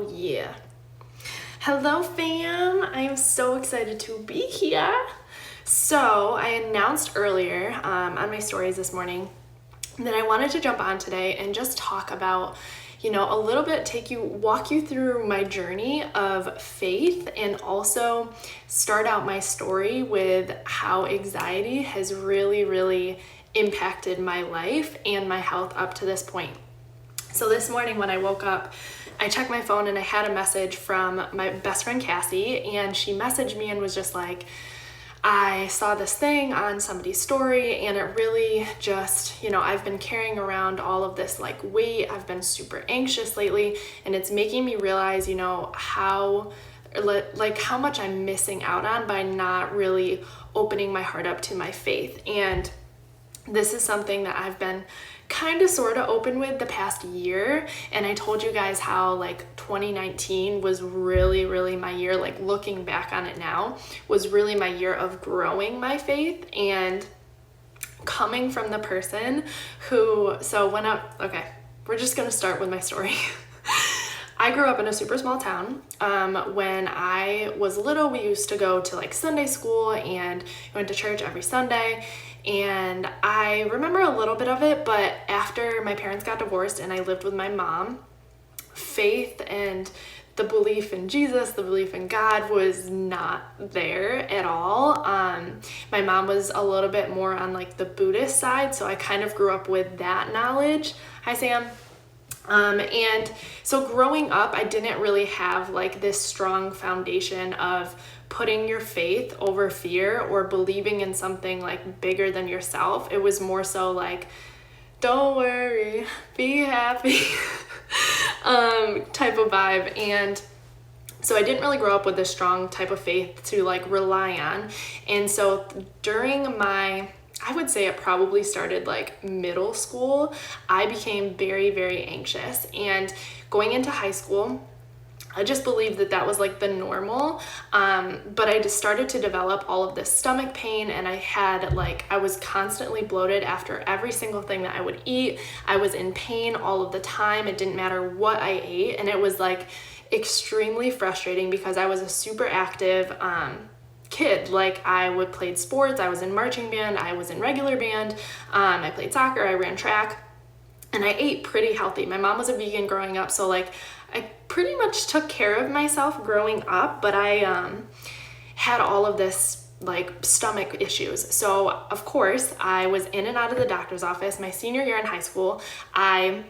Yeah. Hello fam, I am so excited to be here. So I announced earlier on my stories this morning that I wanted to jump on today and just talk about, a little bit, walk you through my journey of faith and also start out my story with how anxiety has really impacted my life and my health up to this point. So this morning when I woke up, I checked my phone and I had a message from my best friend Cassie, and she messaged me and was just like, I saw this thing on somebody's story and it really just, I've been carrying around all of this weight. I've been super anxious lately, and it's making me realize, how much I'm missing out on by not really opening my heart up to my faith. And this is something that I've been kind of sort of open with the past year. And I told you guys how 2019 was really my year, looking back on it now, was really my year of growing my faith and coming from the person who, okay, we're just gonna start with my story. I grew up in a super small town. When I was little, we used to go to Sunday school and went to church every Sunday. And I remember a little bit of it, but after my parents got divorced and I lived with my mom, faith and the belief in Jesus, the belief in God was not there at all. My mom was a little bit more on the Buddhist side, so I kind of grew up with that knowledge. Hi, Sam. And so growing up, I didn't really have this strong foundation of putting your faith over fear or believing in something bigger than yourself. It was more so don't worry, be happy type of vibe. And so I didn't really grow up with a strong type of faith to rely on. And so during I would say it probably started middle school, I became very anxious. And going into high school, I just believed that was the normal, but I just started to develop all of this stomach pain, and I had I was constantly bloated after every single thing that I would eat. I was in pain all of the time. It didn't matter what I ate, and it was extremely frustrating because I was a super active kid. I would play sports, I was in marching band, I was in regular band, I played soccer, I ran track, and I ate pretty healthy. My mom was a vegan growing up, so I pretty much took care of myself growing up, but I had all of this stomach issues. So of course I was in and out of the doctor's office. My senior year in high school, I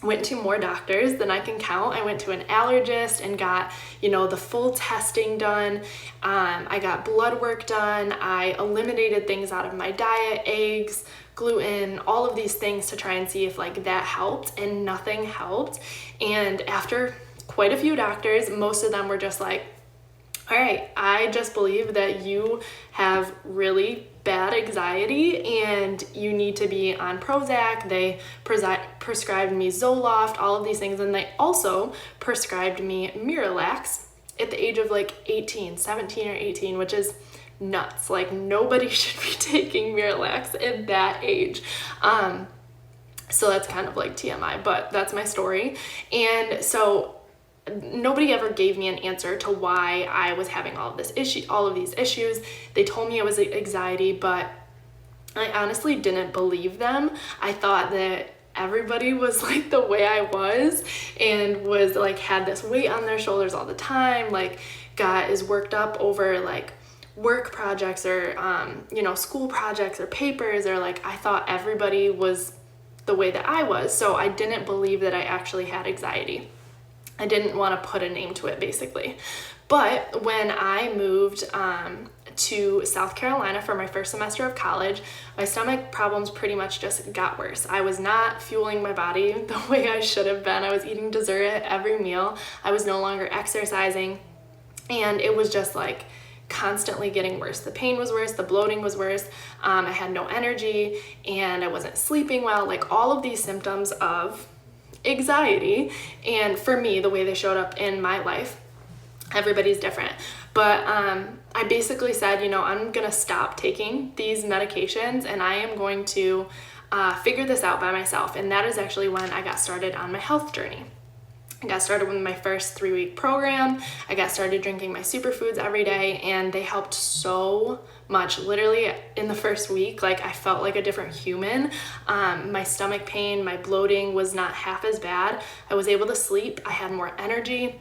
went to more doctors than I can count. I went to an allergist and got, the full testing done. I got blood work done. I eliminated things out of my diet, eggs, gluten, all of these things to try and see if that helped, and nothing helped. And after quite a few doctors, most of them were just all right, I just believe that you have really bad anxiety and you need to be on Prozac. They prescribed me Zoloft, all of these things. And they also prescribed me Miralax at the age of 17 or 18, which is nuts. Nobody should be taking Miralax at that age. So that's kind of TMI, but that's my story. And so nobody ever gave me an answer to why I was having all of these issues. They told me it was anxiety, but I honestly didn't believe them. I thought that everybody was the way I was and was had this weight on their shoulders all the time, got worked up over work projects or school projects or papers, or I thought everybody was the way that I was. So I didn't believe that I actually had anxiety. I didn't want to put a name to it, basically. But when I moved to South Carolina for my first semester of college, my stomach problems pretty much just got worse. I was not fueling my body the way I should have been. I was eating dessert at every meal. I was no longer exercising, and it was just constantly getting worse. The pain was worse, the bloating was worse, I had no energy, and I wasn't sleeping well, all of these symptoms of anxiety. And for me, the way they showed up in my life, everybody's different, but I basically said, I'm gonna stop taking these medications and I am going to figure this out by myself. And that is actually when I got started on my health journey. I got started with my first 3-week program. I got started drinking my superfoods every day, and they helped so much. Literally in the first week, like I felt like a different human. My stomach pain, my bloating was not half as bad. I was able to sleep. I had more energy.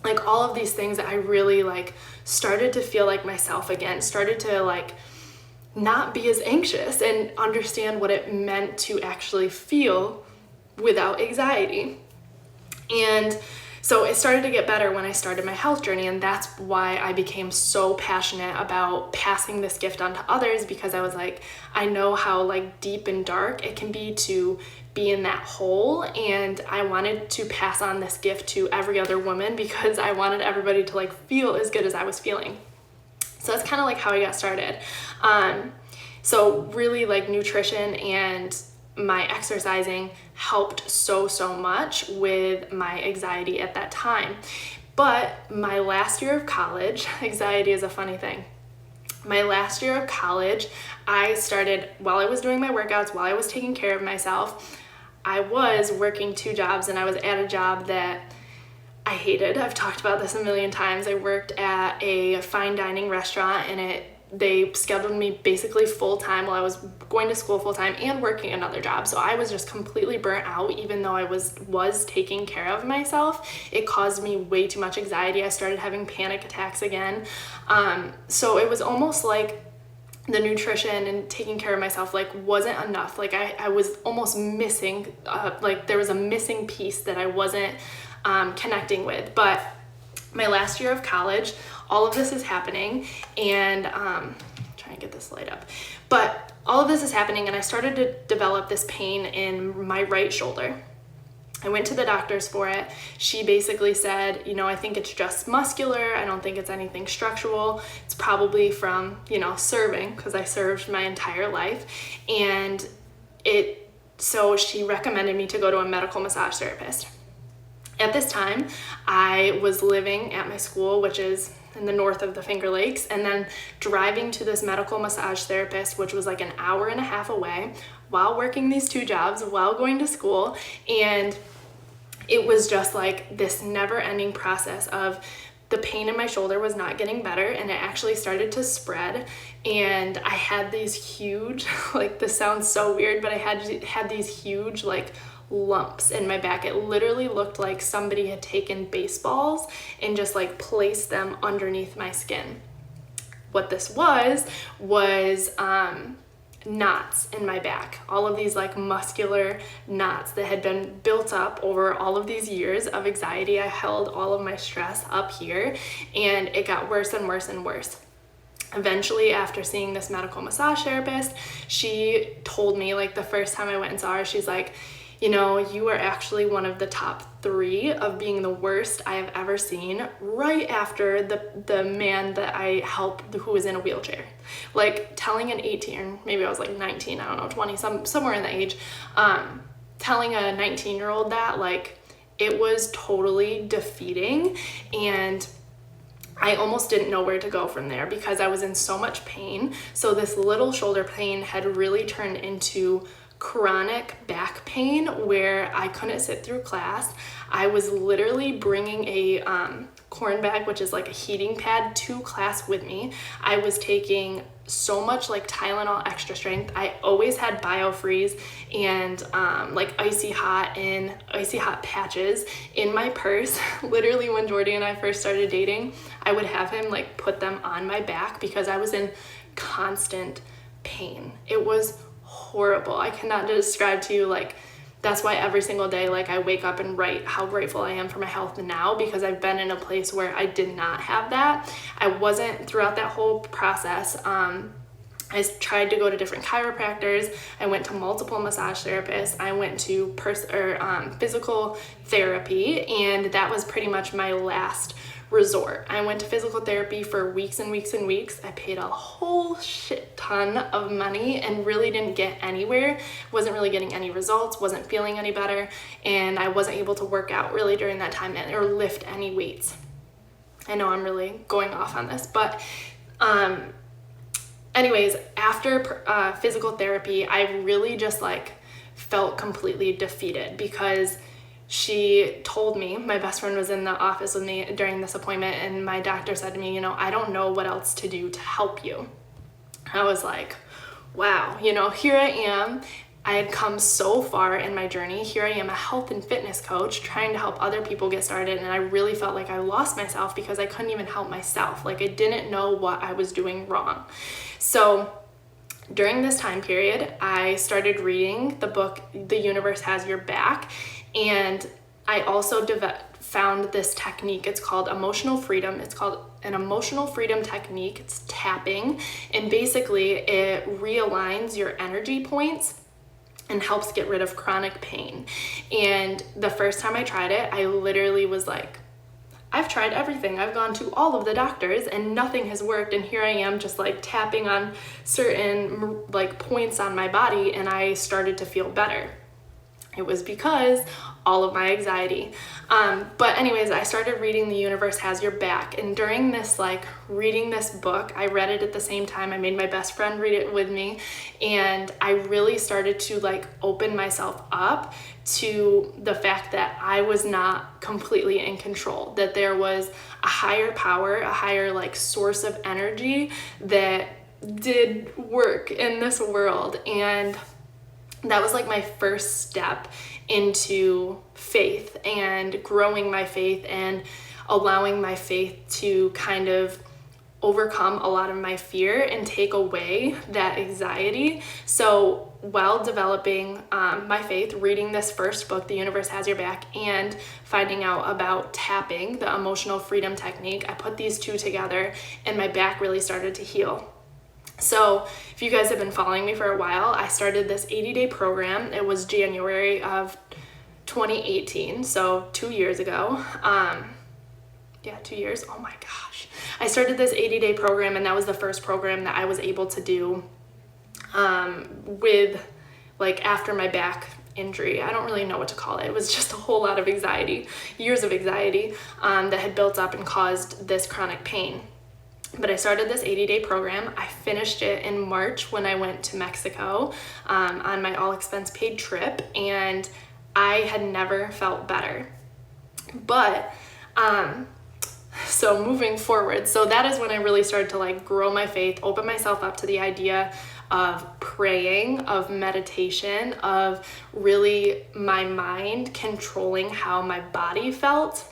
Like all of these things that I really like started to feel like myself again, started to like not be as anxious and understand what it meant to actually feel without anxiety. And so it started to get better when I started my health journey, and that's why I became so passionate about passing this gift on to others, because I was like, I know how like deep and dark it can be to be in that hole, and I wanted to pass on this gift to every other woman because I wanted everybody to like feel as good as I was feeling. So that's kind of like how I got started. So really like nutrition and my exercising helped so much with my anxiety at that time. But my last year of college, anxiety is a funny thing. My last year of college, I started, while I was doing my workouts, while I was taking care of myself, I was working 2 jobs, and I was at a job that I hated. I've talked about this a million times. I worked at a fine dining restaurant, and they scheduled me basically full-time while I was going to school full-time and working another job. So I was just completely burnt out, even though I was taking care of myself. It caused me way too much anxiety. I started having panic attacks again. So it was almost like the nutrition and taking care of myself like wasn't enough. Like I was almost missing, like there was a missing piece that I wasn't connecting with. But my last year of college, all of this is happening, and trying to get this light up, but all of this is happening, and I started to develop this pain in my right shoulder. I went to the doctors for it. She basically said, I think it's just muscular. I don't think it's anything structural. It's probably from, serving, because I served my entire life. And so she recommended me to go to a medical massage therapist. At this time, I was living at my school, which is in the north of the Finger Lakes, and then driving to this medical massage therapist, which was like an hour and a half away, while working these 2 jobs, while going to school. And it was just like this never-ending process of the pain in my shoulder was not getting better, and it actually started to spread. And I had these huge, like this sounds so weird, but I had these huge like lumps in my back. It literally looked like somebody had taken baseballs and just like placed them underneath my skin. What this was knots in my back. All of these like muscular knots that had been built up over all of these years of anxiety. I held all of my stress up here, and it got worse and worse and worse. Eventually, after seeing this medical massage therapist, she told me, like the first time I went and saw her, she's like, you are actually one of the top 3 of being the worst I have ever seen, right after the man that I helped who was in a wheelchair. Like telling an 18, maybe I was like 19, I don't know, 20, somewhere in the age, telling a 19-year-old that, like, it was totally defeating, and I almost didn't know where to go from there because I was in so much pain. So this little shoulder pain had really turned into chronic back pain where I couldn't sit through class. I was literally bringing a corn bag, which is like a heating pad, to class with me. I was taking so much like Tylenol extra strength. I always had BioFreeze and like icy hot patches in my purse. Literally when Jordy and I first started dating, I would have him like put them on my back because I was in constant pain. It was horrible. I cannot describe to you, like, that's why every single day, like, I wake up and write how grateful I am for my health now, because I've been in a place where I did not have that. I wasn't throughout that whole process. I tried to go to different chiropractors. I went to multiple massage therapists. I went to physical therapy, and that was pretty much my last resort. I went to physical therapy for weeks and weeks and weeks. I paid a whole shit ton of money and really didn't get anywhere. Wasn't really getting any results, wasn't feeling any better, and I wasn't able to work out really during that time or lift any weights. I know I'm really going off on this, but anyways, after physical therapy, I really just like felt completely defeated because she told me, my best friend was in the office with me during this appointment, and my doctor said to me, you know, I don't know what else to do to help you. I was like, wow, you know, here I am. I had come so far in my journey. Here I am, a health and fitness coach, trying to help other people get started. And I really felt like I lost myself because I couldn't even help myself. Like, I didn't know what I was doing wrong. So during this time period, I started reading the book, The Universe Has Your Back. And I also found this technique. It's called emotional freedom. It's called an emotional freedom technique. It's tapping. And basically it realigns your energy points and helps get rid of chronic pain. And the first time I tried it, I literally was like, I've tried everything. I've gone to all of the doctors and nothing has worked. And here I am just like tapping on certain like points on my body, and I started to feel better. It was because all of my anxiety. But anyways, I started reading The Universe Has Your Back. And during this, like reading this book, I read it at the same time. I made my best friend read it with me. And I really started to like open myself up to the fact that I was not completely in control, that there was a higher power, a higher like source of energy that did work in this world. And that was like my first step into faith and growing my faith and allowing my faith to kind of overcome a lot of my fear and take away that anxiety. So while developing my faith, reading this first book, The Universe Has Your Back, and finding out about tapping, the emotional freedom technique, I put these two together and my back really started to heal. So if you guys have been following me for a while, I started this 80-day program. It was January of 2018, so 2 years ago. 2 years. Oh my gosh. I started this 80-day program, and that was the first program that I was able to do with like after my back injury. I don't really know what to call it. It was just a whole lot of anxiety, years of anxiety that had built up and caused this chronic pain. But I started this 80-day program. I finished it in March when I went to Mexico on my all-expense paid trip, and I had never felt better. But so moving forward, so that is when I really started to like grow my faith, open myself up to the idea of praying, of meditation, of really my mind controlling how my body felt.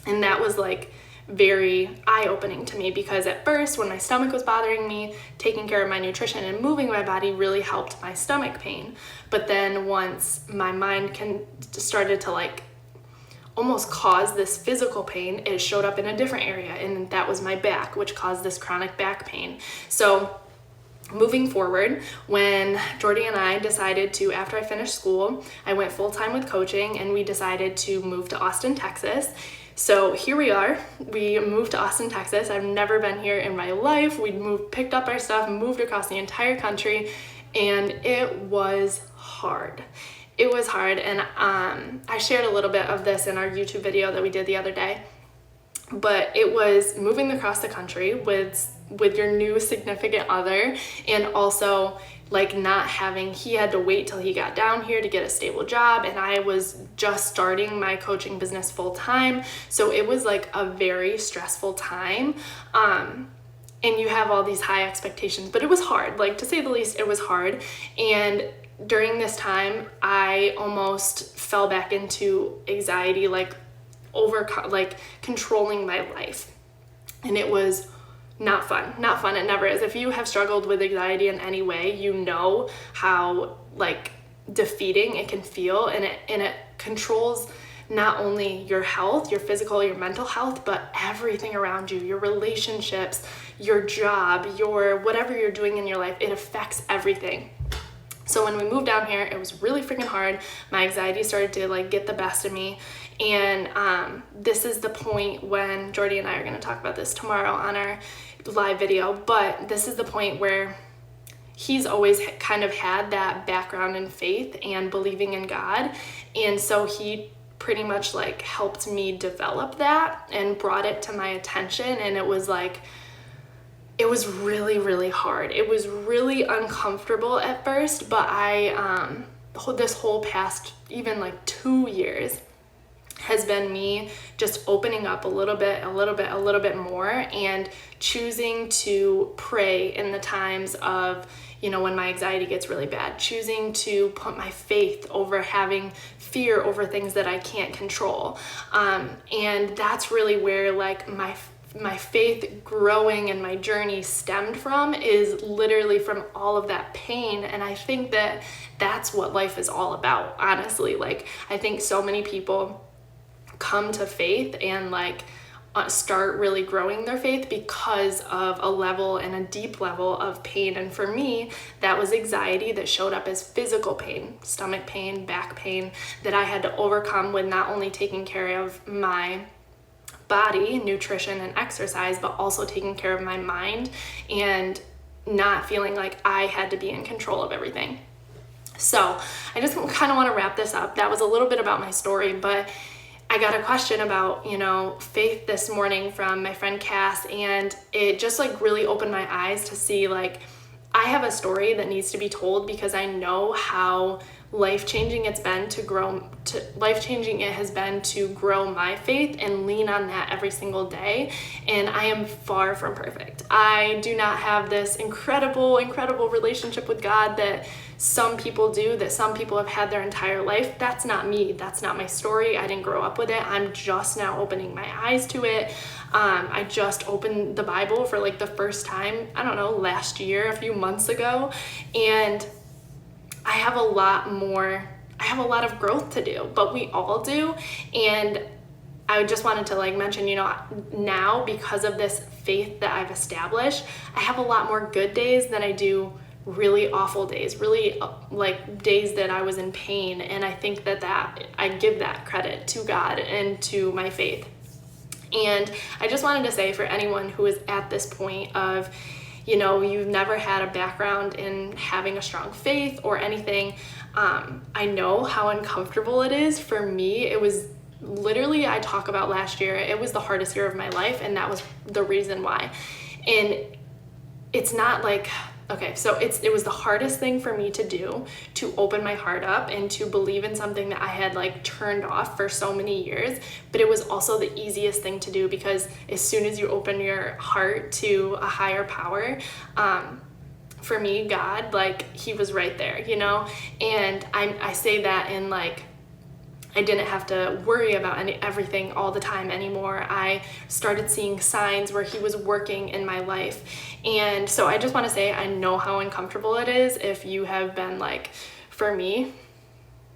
And that was like very eye-opening to me, because at first when my stomach was bothering me, taking care of my nutrition and moving my body really helped my stomach pain. But then once my mind started to like almost cause this physical pain, it showed up in a different area, and that was my back, which caused this chronic back pain. So moving forward, when Jordy and I decided to, after I finished school, I went full-time with coaching, and we decided to move to Austin, Texas. So here we are. We moved to Austin, Texas. I've never been here in my life. We picked up our stuff, moved across the entire country, and it was hard. It was hard, and I shared a little bit of this in our YouTube video that we did the other day. But it was moving across the country with your new significant other, and also like not having, he had to wait till he got down here to get a stable job, and I was just starting my coaching business full time. So it was like a very stressful time. And you have all these high expectations, but it was hard, like to say the least, it was hard. And during this time, I almost fell back into anxiety, like controlling my life. And it was not fun. It never is. If you have struggled with anxiety in any way, you know how like defeating it can feel, and it controls not only your health, your physical, your mental health, but everything around you, your relationships, your job, your whatever you're doing in your life. It affects everything. So when we moved down here, it was really freaking hard. My anxiety started to like get the best of me. And this is the point when Jordy and I are going to talk about this tomorrow on our live video, but this is the point where he's always kind of had that background in faith and believing in God. And so he pretty much like helped me develop that and brought it to my attention. And it was like, it was really, really hard. It was really uncomfortable at first, but this whole past even like 2 years, has been me just opening up a little bit more, and choosing to pray in the times of, when my anxiety gets really bad, choosing to put my faith over having fear over things that I can't control. And that's really where like my faith growing and my journey stemmed from, is literally from all of that pain. And I think that that's what life is all about, honestly. Like, I think so many people come to faith and like start really growing their faith because of a level and a deep level of pain. And for me, that was anxiety that showed up as physical pain, stomach pain, back pain, that I had to overcome with not only taking care of my body, nutrition and exercise, but also taking care of my mind and not feeling like I had to be in control of everything. So I just kind of want to wrap this up. That was a little bit about my story, but I got a question about, faith this morning from my friend Cass, and it just like really opened my eyes to see like I have a story that needs to be told, because I know how life-changing it has been to grow my faith and lean on that every single day. And I am far from perfect. I do not have this incredible relationship with God that some people do, that some people have had their entire life. That's not me. That's not my story. I didn't grow up with it. I'm just now opening my eyes to it. I just opened the Bible for like the first time, I don't know, last year, a few months ago. And I have a lot of growth to do, but we all do. And I just wanted to like mention, now because of this faith that I've established, I have a lot more good days than I do really awful days, really like days that I was in pain. And I think that I give that credit to God and to my faith. And I just wanted to say, for anyone who is at this point of, you've never had a background in having a strong faith or anything, I know how uncomfortable it is. For me, it was literally, I talk about last year, it was the hardest year of my life, and that was the reason why. And it's not like, okay, so it was the hardest thing for me to do, to open my heart up and to believe in something that I had like turned off for so many years. But it was also the easiest thing to do, because as soon as you open your heart to a higher power, for me, God, like he was right there, and I say that in like, I didn't have to worry about everything all the time anymore. I started seeing signs where he was working in my life. And so I just want to say, I know how uncomfortable it is. If you have been like, for me,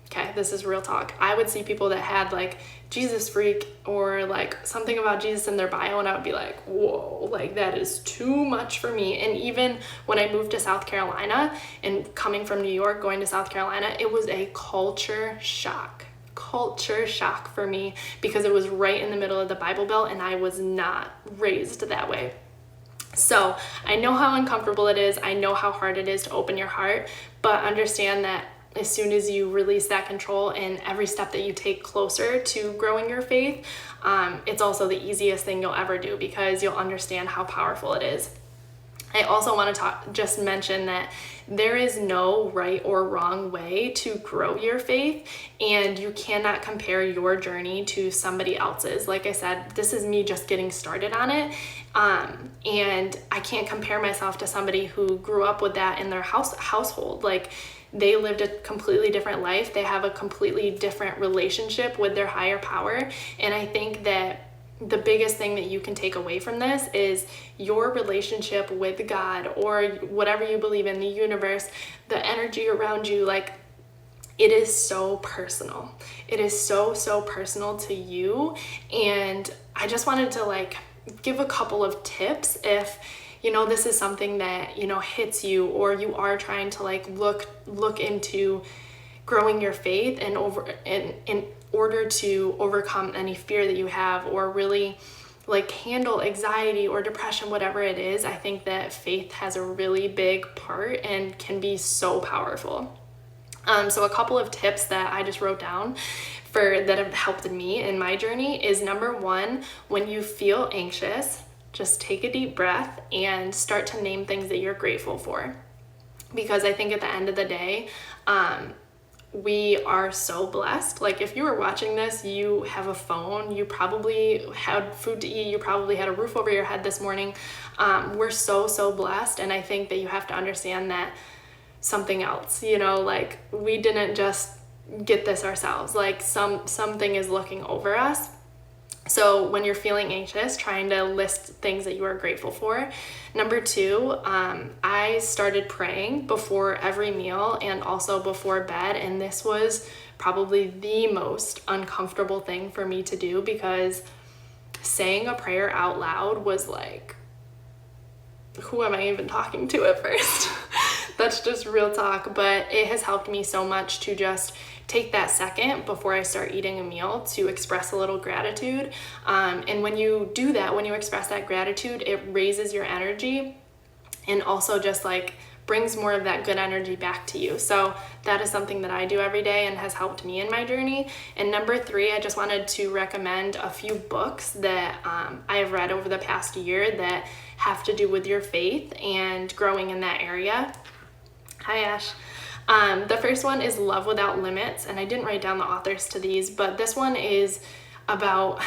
okay, this is real talk, I would see people that had like Jesus freak or like something about Jesus in their bio, and I would be like, whoa, like that is too much for me. And even when I moved to South Carolina, and coming from New York going to South Carolina, it was a culture shock for me, because it was right in the middle of the Bible Belt and I was not raised that way. So I know how uncomfortable it is. I know how hard it is to open your heart, but understand that as soon as you release that control and every step that you take closer to growing your faith, it's also the easiest thing you'll ever do, because you'll understand how powerful it is. I also want to just mention that there is no right or wrong way to grow your faith, and you cannot compare your journey to somebody else's. Like I said, this is me just getting started on it, and I can't compare myself to somebody who grew up with that in their household. Like, they lived a completely different life. They have a completely different relationship with their higher power, and I think that the biggest thing that you can take away from this is your relationship with God, or whatever you believe in, the universe, the energy around you. Like, it is so personal. It is so personal to you. And I just wanted to like give a couple of tips if this is something that hits you, or you are trying to like look into growing your faith and in order to overcome any fear that you have, or really like handle anxiety or depression, whatever it is. I think that faith has a really big part and can be so powerful. So a couple of tips that I just wrote down that have helped me in my journey is, number one, when you feel anxious, just take a deep breath and start to name things that you're grateful for. Because I think at the end of the day, we are so blessed. Like if you were watching this, you have a phone, you probably had food to eat, you probably had a roof over your head this morning. We're so blessed. And I think that you have to understand that something else, like we didn't just get this ourselves. Like something is looking over us. So when you're feeling anxious, trying to list things that you are grateful for. Number 2, I started praying before every meal and also before bed. And this was probably the most uncomfortable thing for me to do, because saying a prayer out loud was like, who am I even talking to at first? That's just real talk. But it has helped me so much to just take that second before I start eating a meal to express a little gratitude. And when you do that, when you express that gratitude, it raises your energy and also just like brings more of that good energy back to you. So that is something that I do every day and has helped me in my journey. And number 3, I just wanted to recommend a few books that I have read over the past year that have to do with your faith and growing in that area. Hi, Ash. The first one is Love Without Limits, and I didn't write down the authors to these, but this one is about,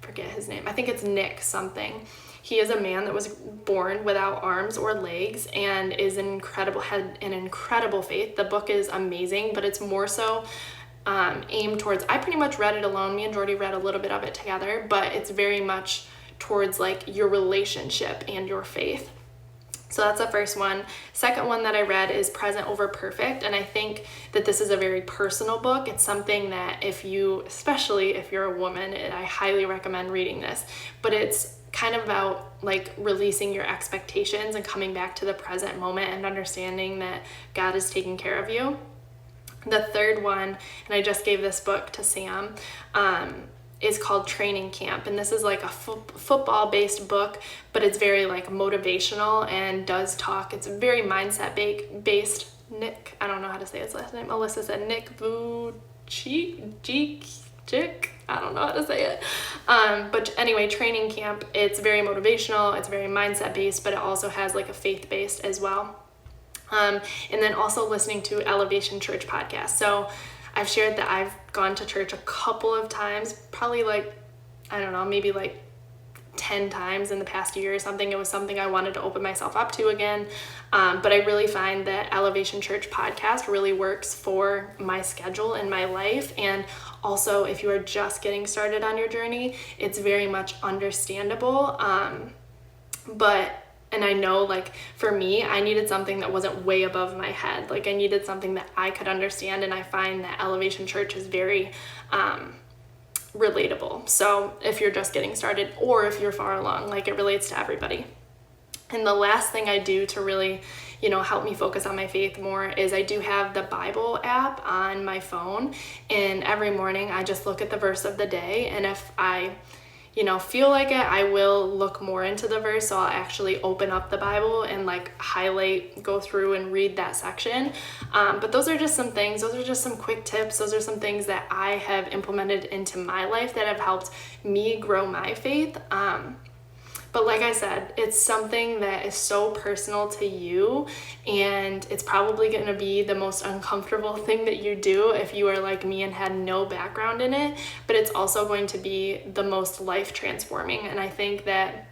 forget his name, I think it's Nick something. He is a man that was born without arms or legs and had an incredible faith. The book is amazing, but it's more so aimed towards, I pretty much read it alone. Me and Jordy read a little bit of it together, but it's very much towards like your relationship and your faith. So that's the first one. Second one that I read is Present Over Perfect. And I think that this is a very personal book. It's something that especially if you're a woman, I highly recommend reading this. But it's kind of about like releasing your expectations and coming back to the present moment and understanding that God is taking care of you. The third one, and I just gave this book to Sam, is called Training Camp, and this is like a football based book, but it's very like motivational and does talk, it's very mindset based. Nick, I don't know how to say his last name. Alyssa said Nick Vujicic, I don't know how to say it, but anyway, Training Camp, it's very motivational, it's very mindset based, but it also has like a faith based as well. And then also listening to Elevation Church podcast. So I've shared that I've gone to church a couple of times, probably like, I don't know, maybe like 10 times in the past year or something. It was something I wanted to open myself up to again. But I really find that Elevation Church podcast really works for my schedule and my life. And also, if you are just getting started on your journey, it's very much understandable. And I know, like, for me, I needed something that wasn't way above my head. Like, I needed something that I could understand, and I find that Elevation Church is very relatable. So if you're just getting started or if you're far along, like, it relates to everybody. And the last thing I do to really, help me focus on my faith more is I do have the Bible app on my phone, and every morning I just look at the verse of the day, and if I feel like it, I will look more into the verse. So I'll actually open up the Bible and like highlight, go through and read that section. But those are just some things. Those are just some quick tips. Those are some things that I have implemented into my life that have helped me grow my faith. But like I said, it's something that is so personal to you, and it's probably going to be the most uncomfortable thing that you do if you are like me and had no background in it, but it's also going to be the most life transforming. And I think that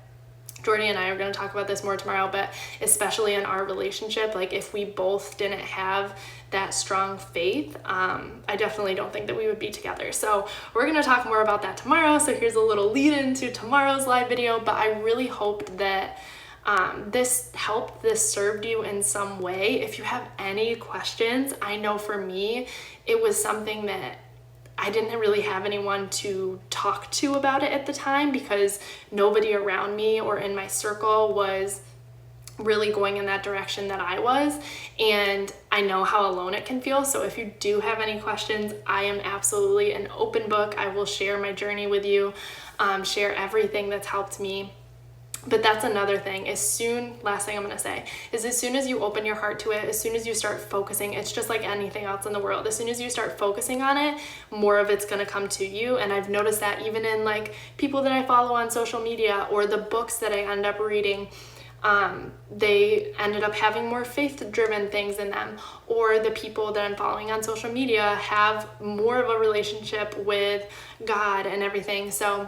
Jordy and I are going to talk about this more tomorrow, but especially in our relationship, like if we both didn't have that strong faith, I definitely don't think that we would be together. So we're going to talk more about that tomorrow. So here's a little lead into tomorrow's live video, but I really hoped that this helped, this served you in some way. If you have any questions, I know for me, it was something that I didn't really have anyone to talk to about it at the time because nobody around me or in my circle was really going in that direction that I was, and I know how alone it can feel. So if you do have any questions, I am absolutely an open book. I will share my journey with you, share everything that's helped me. But that's another thing. Last thing I'm going to say is as soon as you open your heart to it, as soon as you start focusing, it's just like anything else in the world. As soon as you start focusing on it, more of it's going to come to you. And I've noticed that even in like people that I follow on social media or the books that I end up reading, they ended up having more faith-driven things in them, or the people that I'm following on social media have more of a relationship with God and everything. So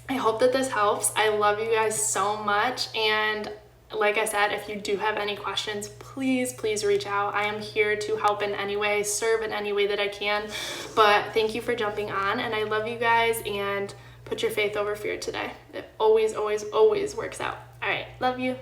I hope that this helps. I love you guys so much, and like I said, if you do have any questions, please reach out. I am here to help in any way, serve in any way that I can. But thank you for jumping on, and I love you guys, and put your faith over fear today. It always works out. All right, love you.